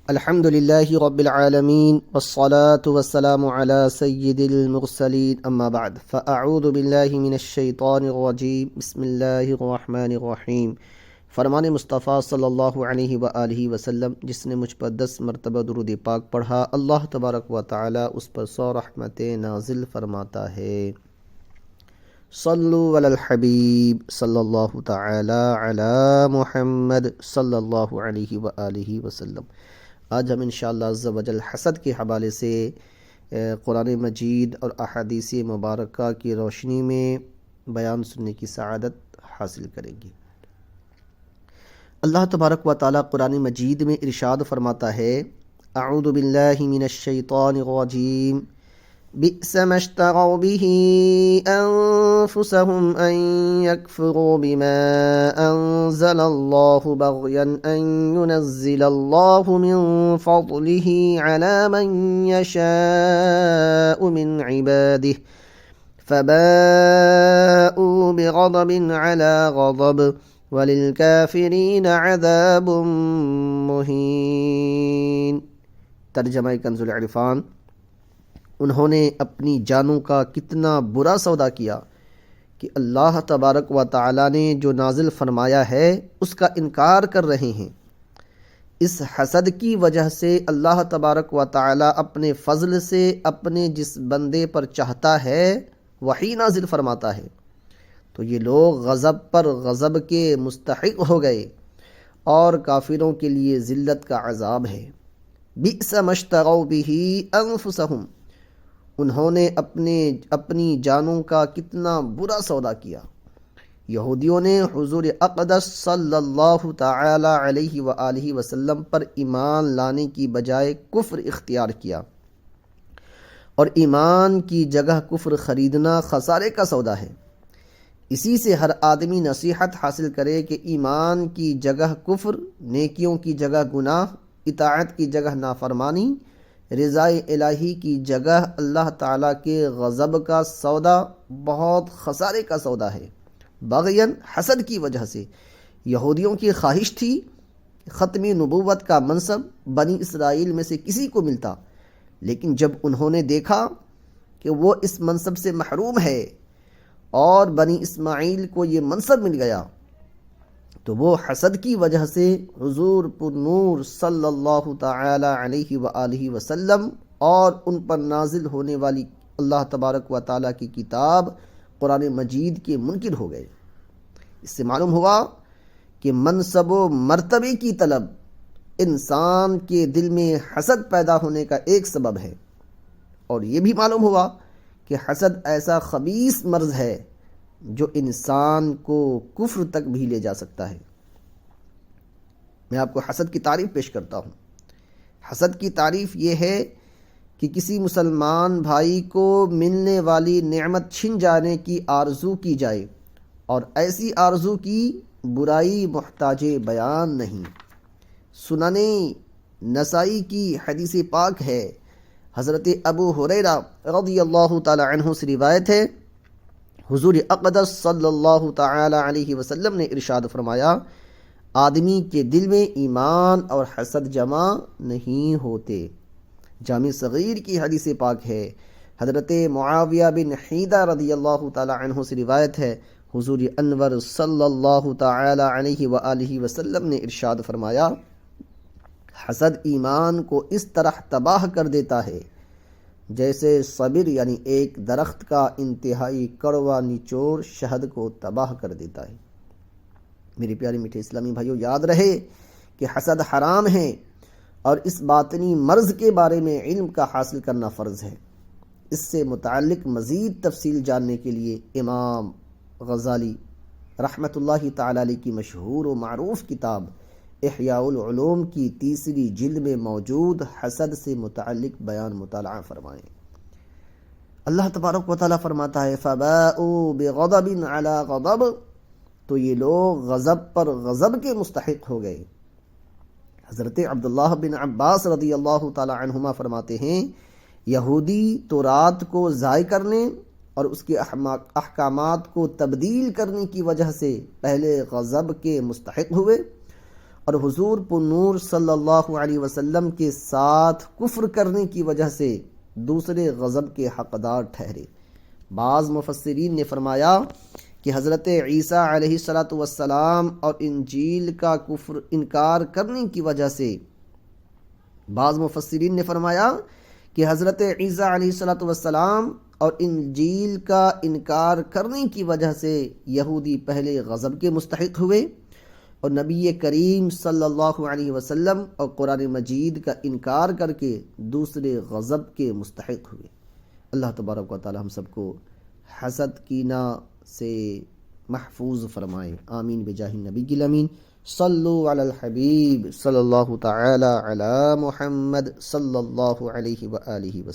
الحمد لله رب العالمين والصلاة والسلام على سيد المرسلين أما بعد فأعوذ بالله من الشيطان الرجيم بسم الله الرحمن الرحیم۔ فرمان مصطفیٰ صلی اللہ علیہ وآلہ وسلم جس نے مجھ پر 10 مرتبہ درود پاک پڑھا، اللہ تبارک و تعالی اس پر 100 رحمتیں نازل فرماتا ہے۔ صلو علی الحبیب صلی اللہ تعالی علی محمد صلی اللہ علیہ وآلہ وسلم۔ آج ہم انشاءاللہ عز و جل حسد کے حوالے سے قرآن مجید اور احادیث مبارکہ کی روشنی میں بیان سننے کی سعادت حاصل کریں گے۔ اللہ تبارک و تعالی قرآن مجید میں ارشاد فرماتا ہے، اعوذ باللہ من الشیطان الرجیم، بئس ما اشتروا به انفسهم ان يكفروا بما انزل الله بغيا ان ينزل الله من فضله على من يشاء من عباده فباءوا بغضب على غضب وللكافرين عذاب مهين۔ ترجمہ کنز العرفان۔ انہوں نے اپنی جانوں کا کتنا برا سودا کیا کہ اللہ تبارک و تعالی نے جو نازل فرمایا ہے اس کا انکار کر رہے ہیں۔ اس حسد کی وجہ سے اللہ تبارک و تعالی اپنے فضل سے اپنے جس بندے پر چاہتا ہے وہی نازل فرماتا ہے، تو یہ لوگ غضب پر غضب کے مستحق ہو گئے اور کافروں کے لیے ذلت کا عذاب ہے۔ بئس ما اشتروا به انفسهم، انہوں نے اپنی جانوں کا کتنا برا سودا کیا۔ یہودیوں نے حضور اقدس صلی اللہ تعالی علیہ وآلہ وسلم پر ایمان لانے کی بجائے کفر اختیار کیا، اور ایمان کی جگہ کفر خریدنا خسارے کا سودا ہے۔ اسی سے ہر آدمی نصیحت حاصل کرے کہ ایمان کی جگہ کفر، نیکیوں کی جگہ گناہ، اطاعت کی جگہ نافرمانی، رضائے الہی کی جگہ اللہ تعالیٰ کے غضب کا سودا بہت خسارے کا سودا ہے۔ بغین، حسد کی وجہ سے یہودیوں کی خواہش تھی کہ ختم نبوت کا منصب بنی اسرائیل میں سے کسی کو ملتا، لیکن جب انہوں نے دیکھا کہ وہ اس منصب سے محروم ہے اور بنی اسماعیل کو یہ منصب مل گیا، تو وہ حسد کی وجہ سے حضور پر نور صلی اللہ تعالی علیہ وآلہ وسلم اور ان پر نازل ہونے والی اللہ تبارک و تعالی کی کتاب قرآن مجید کے منکر ہو گئے۔ اس سے معلوم ہوا کہ منصب و مرتبے کی طلب انسان کے دل میں حسد پیدا ہونے کا ایک سبب ہے، اور یہ بھی معلوم ہوا کہ حسد ایسا خبیث مرض ہے جو انسان کو کفر تک بھی لے جا سکتا ہے۔ میں آپ کو حسد کی تعریف پیش کرتا ہوں۔ حسد کی تعریف یہ ہے کہ کسی مسلمان بھائی کو ملنے والی نعمت چھن جانے کی آرزو کی جائے، اور ایسی آرزو کی برائی محتاج بیان نہیں۔ سنن نسائی کی حدیث پاک ہے، حضرت ابو ہریرہ رضی اللہ تعالی عنہ سے روایت ہے، حضور اقدس صلی اللہ تعالی علیہ وسلم نے ارشاد فرمایا، آدمی کے دل میں ایمان اور حسد جمع نہیں ہوتے۔ جامع صغیر کی حدیث پاک ہے، حضرت معاویہ بن حیدہ رضی اللہ تعالی عنہ سے روایت ہے، حضور انور صلی اللہ تعالی علیہ وآلہ وسلم نے ارشاد فرمایا، حسد ایمان کو اس طرح تباہ کر دیتا ہے جیسے صبر یعنی ایک درخت کا انتہائی کڑوا نچوڑ شہد کو تباہ کر دیتا ہے۔ میرے پیارے میٹھے اسلامی بھائیو، یاد رہے کہ حسد حرام ہے، اور اس باطنی مرض کے بارے میں علم کا حاصل کرنا فرض ہے۔ اس سے متعلق مزید تفصیل جاننے کے لیے امام غزالی رحمۃ اللہ تعالی علیہ کی مشہور و معروف کتاب احیاء العلوم کی 3 جلد میں موجود حسد سے متعلق بیان مطالعہ فرمائیں۔ اللہ تبارک و تعالیٰ فرماتا ہے، فَبَاءُوا بِغَضَبٍ عَلَى غَضَبٍ، تو یہ لوگ غضب پر غضب کے مستحق ہو گئے۔ حضرت عبداللہ بن عباس رضی اللہ تعالی عنہما فرماتے ہیں، یہودی تو رات کو ضائع کرنے اور اس کے احکامات کو تبدیل کرنے کی وجہ سے پہلے غضب کے مستحق ہوئے، اور حضور پر نور صلی اللہ علیہ وسلم کے ساتھ کفر کرنے کی وجہ سے دوسرے غضب کے حقدار ٹھہرے۔ بعض مفسرین نے فرمایا کہ حضرت عیسیٰ علیہ السلام اور انجیل کا انکار کرنے کی وجہ سے، بعض مفسرین نے فرمایا کہ حضرت عیسیٰ علیہ السلام اور انجیل کا انکار کرنے کی وجہ سے یہودی پہلے غضب کے مستحق ہوئے اور نبی کریم صلی اللہ علیہ وسلم اور قرآن مجید کا انکار کر کے دوسرے غضب کے مستحق ہوئے۔ اللہ تبارک و تعالی ہم سب کو حسد کینہ سے محفوظ فرمائے، آمین بجاہ النبی الامین۔ صلو علی الحبیب صلی اللہ تعالی علی محمد صلی اللہ علیہ وآلہ وسلم۔